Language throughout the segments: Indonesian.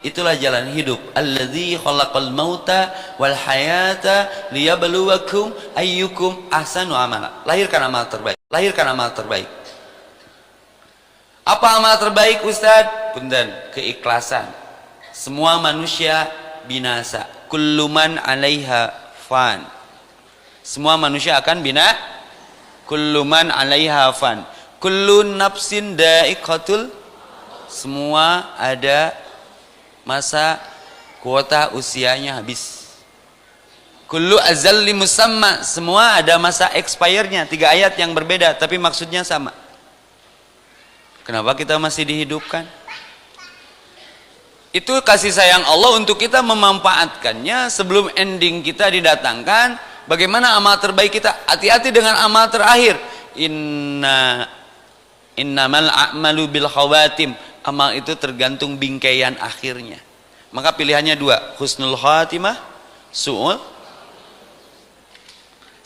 Itulah jalan hidup. Alladzi khalaqal mauta wal hayata liyabluwakum ayyukum ahsanu amala. Lahirkan amal terbaik. Lahirkan amal terbaik. Apa amal terbaik, Ustaz? Punten, keikhlasan. Semua manusia binasa. Kullu man 'alaiha fan. Semua manusia akan bina. Kullu man 'alaiha fan. Kullu nafsin da'iqatul. Semua ada masa kuota usianya habis. Kullu azalli musamma. Semua ada masa expire-nya. 3 ayat yang berbeda tapi maksudnya sama. Kenapa kita masih dihidupkan? Itu kasih sayang Allah untuk kita memanfaatkannya sebelum ending kita didatangkan. Bagaimana amal terbaik kita? Hati-hati dengan amal terakhir. Innamal a'malu bil khawatim. Amal itu tergantung bingkaian akhirnya. Maka pilihannya 2, husnul khatimah, su'ul.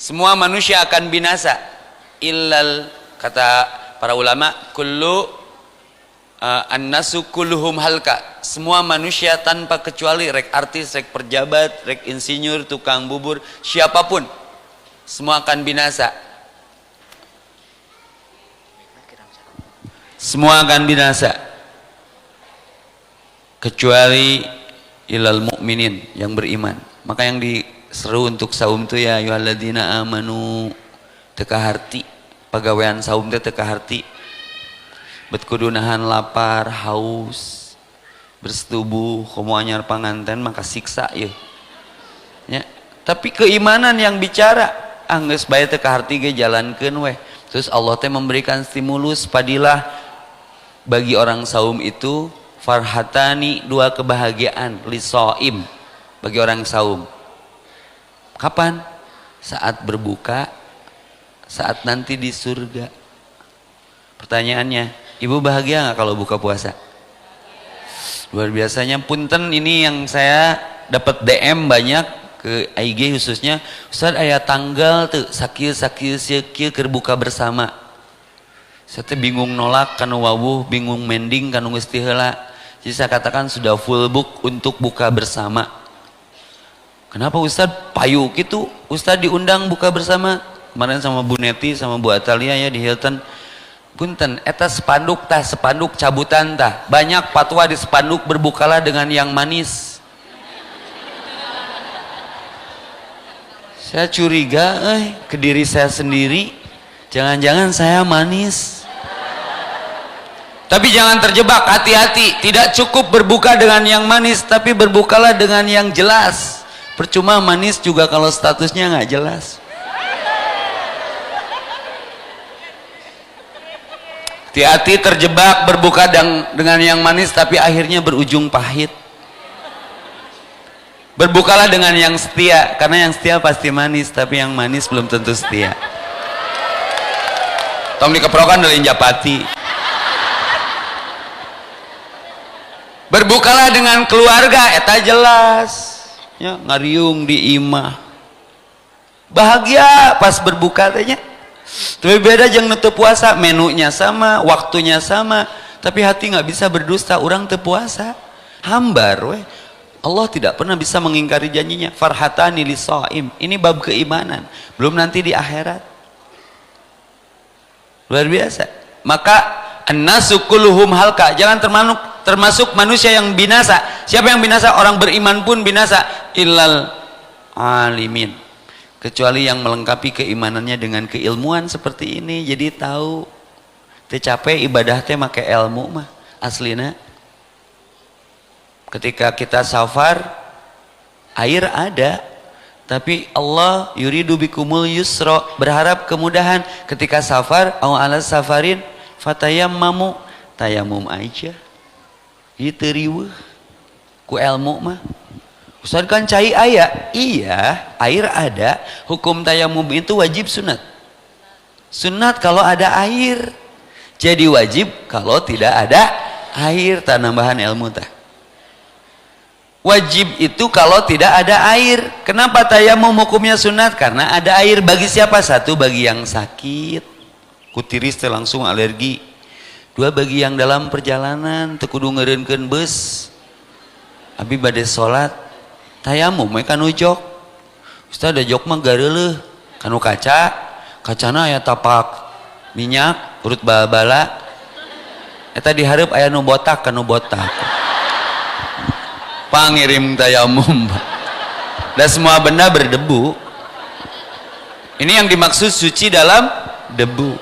Semua manusia akan binasa. Illal, kata para ulama, kullu annasu kulluhum halka. Semua manusia tanpa kecuali, rek artis, rek pejabat, rek insinyur, tukang bubur, siapapun, semua akan binasa. Semua akan binasa kecuali ilal mu'minin, yang beriman. Maka yang diseru untuk saum itu ya ayyuhalladzina amanu, teka harti. Pagawean saum teh teka harti. Bet kudu nahan lapar, haus, bersetubuh, komo anyar panganten maka siksa ya. Tapi keimanan yang bicara, geus bae teka harti ge jalankeun weh. Terus Allah teh memberikan stimulus padilah bagi orang saum itu farhatani, 2 kebahagiaan lisoim bagi orang saum. Kapan? Saat berbuka, saat nanti di surga. Pertanyaannya, ibu bahagia nggak kalau buka puasa? Luar biasanya. Punten, ini yang saya dapat DM banyak ke IG khususnya, Ustaz aya tanggal tuh sakil keur buka bersama. Saya bingung nolak kanu wawuh, bingung mending kanu geus ti heula. Jadi saya katakan sudah full book untuk buka bersama. Kenapa Ustaz payu gitu? Ustaz diundang buka bersama kemarin sama Bu Neti sama Bu Atalia ya di Hilton. Punten, eta spanduk tah, spanduk cabutan tah. Banyak fatwa di spanduk, berbukalah dengan yang manis. Saya curiga ke diri saya sendiri, jangan-jangan saya manis. Tapi jangan terjebak, hati-hati. Tidak cukup berbuka dengan yang manis, tapi berbukalah dengan yang jelas. Percuma manis juga kalau statusnya nggak jelas. Hati-hati terjebak berbuka dengan yang manis, tapi akhirnya berujung pahit. Berbukalah dengan yang setia, karena yang setia pasti manis, tapi yang manis belum tentu setia. Tong dikeprokan dari Japati. Berbukalah dengan keluarga, eta jelas ya, ngariung di imah, bahagia pas berbuka tehnya. Tapi beda jeung nu teu puasa, menunya sama, waktunya sama, tapi hati nggak bisa berdusta. Orang teu puasa hambar weh. Allah tidak pernah bisa mengingkari janjinya. Farhatani lisaim. Ini bab keimanan, belum nanti di akhirat. Luar biasa. Maka annasu kulluhum halka, jangan termasuk manusia yang binasa. Siapa yang binasa? Orang beriman pun binasa. Illal alimin, kecuali yang melengkapi keimanannya dengan keilmuan seperti ini. Jadi tahu teu capek ibadah teh make ilmu mah aslina. Ketika kita safar, air ada, tapi Allah yuridu bikumul yusra, berharap kemudahan. Ketika safar, au ala safarin fatayammamu, tayamum aja. Itu riweuh ku ilmu mah. Ustaz kan cai aya, iya air ada. Hukum tayamum itu wajib sunat. Sunat kalau ada air, jadi wajib kalau tidak ada air. Tambahan ilmu tah. Wajib itu kalau tidak ada air. Kenapa tayamum hukumnya sunat? Karena ada air. Bagi siapa? 1, bagi yang sakit, kutiris langsung alergi. 2, bagi yang dalam perjalanan teu kudu ngeureunkeun beus. abi bade salat tayamum we kanu jok. Ustaz ada jok mah gareuleuh kanu kacana aya tapak minyak urut bala-bala eta dihareup aya nu botak kanu botak. Pangirim tayamum. Dan semua benda berdebu. Ini yang dimaksud suci dalam debu.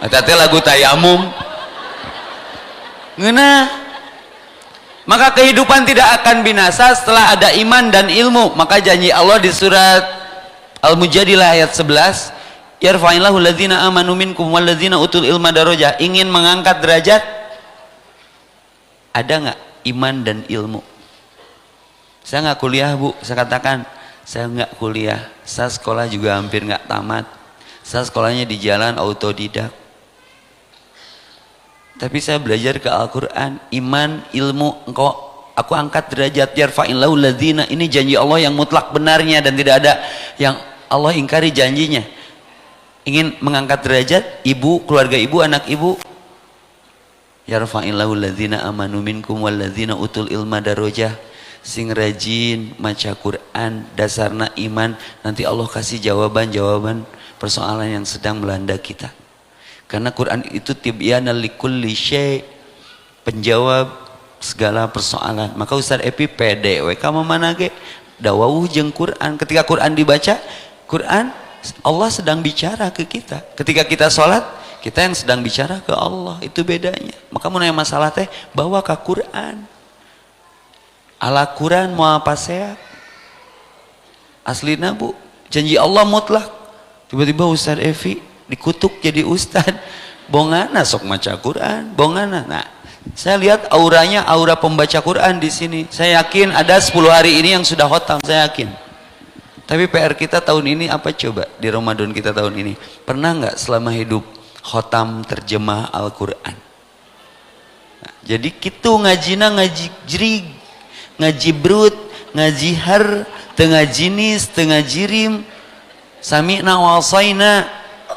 Hati-hati lagu tayamum. Ngeunah. Maka kehidupan tidak akan binasa setelah ada iman dan ilmu. Maka janji Allah di surat Al-Mujadilah ayat 11, yarfa'illahu alladzina amanu minkum walladzina utul ilma darajah. Ingin mengangkat derajat, ada nggak iman dan ilmu? Saya nggak kuliah bu, saya katakan saya nggak kuliah, saya sekolah juga hampir nggak tamat, saya sekolahnya di jalan autodidak. Tapi saya belajar ke Al-Quran, iman, ilmu, engkau aku angkat derajat, yarfa'illahu ladzina, ini janji Allah yang mutlak benarnya dan tidak ada yang Allah ingkari janjinya. Ingin mengangkat derajat ibu, keluarga ibu, anak ibu, yarfa'illahu ladzina amanu minkum walladzina utul ilma darajah. Sing rajin maca Quran dasarna iman, nanti Allah kasih jawaban-jawaban persoalan yang sedang melanda kita. Karena Quran itu tibyana likulli syai', penjawab segala persoalan. Maka Ustaz Epi pede we ka mana ge dawuh jeung Quran. Ketika Quran dibaca, Quran Allah sedang bicara ke kita. Ketika kita sholat, kita yang sedang bicara ke Allah. Itu bedanya. Maka mun aya masalah teh bawa ke Quran. Ala Quran mau apa saya? Aslina bu, janji Allah mutlak. Tiba-tiba Ustaz Evi dikutuk jadi ustad. Bongana sok maca Quran, bongana. Nah, saya lihat auranya aura pembaca Quran di sini. Saya yakin ada 10 hari ini yang sudah khotam, saya yakin. Tapi PR kita tahun ini apa coba di Ramadan kita tahun ini? Pernah nggak selama hidup khotam terjemah Al-Quran? Nah, jadi kita ngajina ngaji jerig, ngaji brut, ngaji har, tengah jinis, tengah jirim, sami'na wa asaina,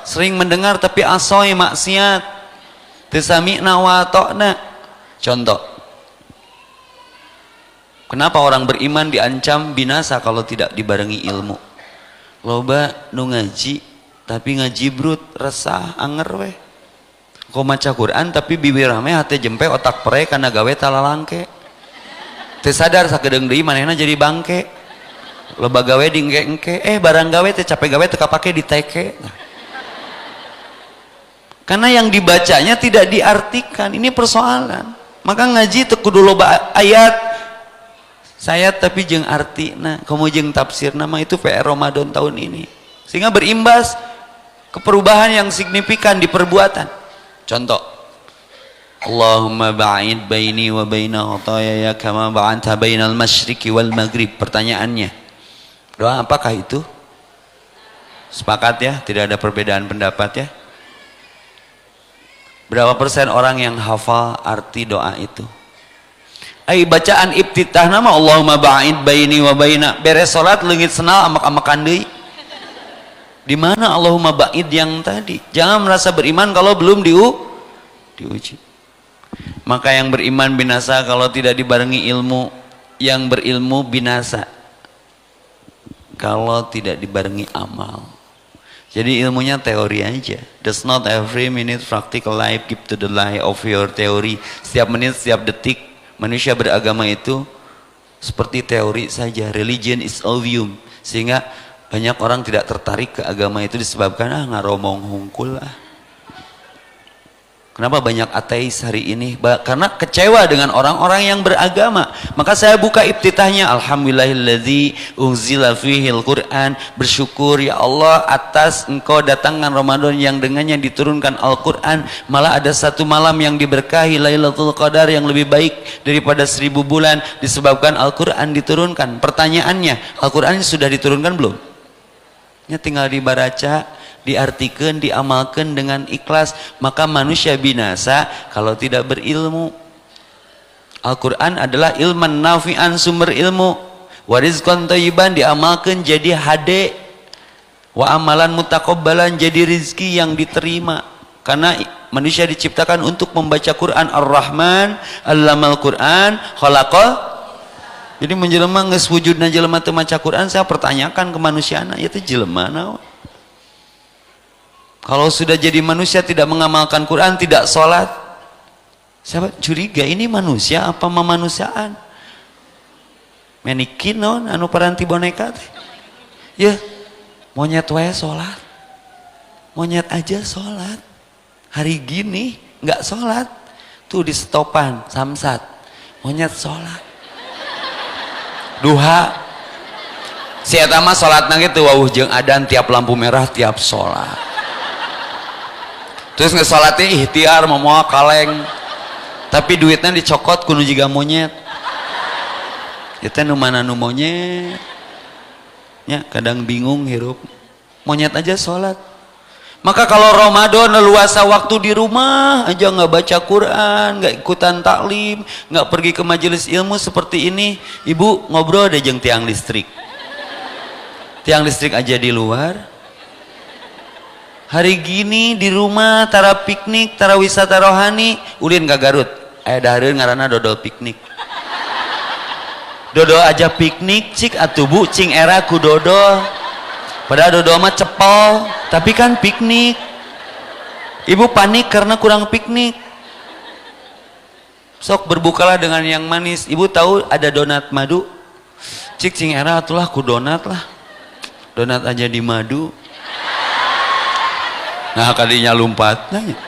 sering mendengar tapi asoy maksiat, tesami'na wa ta'na. Contoh, kenapa orang beriman diancam binasa kalau tidak dibarengi ilmu? Loba nu ngaji tapi ngaji brut, resah, anger weh. Kau maca Quran tapi bibir rame, hati jempe, otak pere karena gawe talalangke. Teu sadar sakedeung deui manehna jadi bangke. Loba gawe dingke-engke, barang gawe teh capek gawe teu kapake diteke. Nah. Karena yang dibacanya tidak diartikan, ini persoalan. Maka ngaji teu kudu loba ayat sayat tapi jeung artina, komo jeung tafsirna mah itu PR Ramadan tahun ini. Sehingga berimbas ke perubahan yang signifikan di perbuatan. Contoh, Allahumma ba'id baini wa baina khataaya kama ba'adta bainal masyriqi wal maghrib. Pertanyaannya, doa apakah itu? Sepakat ya, tidak ada perbedaan pendapat ya. Berapa persen orang yang hafal arti doa itu? Bacaan iftitah nama Allahumma ba'id baini wa baina, beres salat leungit senal amak-amakan deui. Di mana Allahumma ba'id yang tadi? Jangan merasa beriman kalau belum diuji. Maka yang beriman binasa kalau tidak dibarengi ilmu. Yang berilmu binasa kalau tidak dibarengi amal. Jadi ilmunya teori aja. Does not every minute practical life give to the life of your theory. Setiap menit, setiap detik manusia beragama itu seperti teori saja. Religion is ovium. Sehingga banyak orang tidak tertarik ke agama itu disebabkan ngaromong hungkul lah. Kenapa banyak ateis hari ini? Karena kecewa dengan orang-orang yang beragama. Maka saya buka iftitahnya, alhamdulillahilladzi unzila fihil Quran. Bersyukur ya Allah atas engkau datangkan Ramadan yang dengannya diturunkan Al-Quran. Malah ada satu malam yang diberkahi, Lailatul Qadar, yang lebih baik daripada 1000 bulan, disebabkan Al-Quran diturunkan. Pertanyaannya, Al-Quran sudah diturunkan belum? Ya tinggal dibaca, diartikan, diamalkan dengan ikhlas. Maka manusia binasa kalau tidak berilmu. Al-Quran adalah ilman nafi'an, sumber ilmu. Wa rizqan thayyiban, diamalkan jadi hade. Wa amalan mutaqabbalan, jadi rizki yang diterima. Karena manusia diciptakan untuk membaca Quran. Ar-Rahman allamal Quran khalaqal Jadi menjelema geus wujudna jelema teu maca Quran, saya pertanyakan kemanusiaan ieu teh jelema naon? Kalau sudah jadi manusia tidak mengamalkan Quran, tidak sholat, saya curiga ini manusia apa memanusiaan? Menikin naon anu paranti boneka teh. Ya, monyet wae sholat. Monyet aja sholat. Hari gini nggak sholat. Tuh di stopan samsat. Monyet sholat. Duha. Si eta mah sholatna kitu wauh jeung adan tiap lampu merah tiap sholat. Terus ngesolatnya ikhtiar memoal kaleng. Tapi duitnya dicokot kudu jiga monyet. Itu nu mana nu monyet. Ya, kadang bingung hirup. Monyet aja sholat. Maka kalau Ramadan leluasa waktu di rumah aja nggak baca Quran, nggak ikutan taklim, nggak pergi ke majelis ilmu seperti ini, ibu ngobrol deh jeung tiang listrik. Tiang listrik aja di luar. Hari gini di rumah tara piknik, tara wisata rohani, ulin ka Garut. Aya dahareun ngaranna dodol piknik. Dodol aja piknik cik atuh Bu, cing era ku dodol. Padahal dodol mah cepol, tapi kan piknik. Ibu panik karena kurang piknik. Sok berbukalah dengan yang manis. Ibu tahu ada donat madu? Cik cing era atulah ku donat lah. Donat aja di madu. Nah kadinya lompat nanya.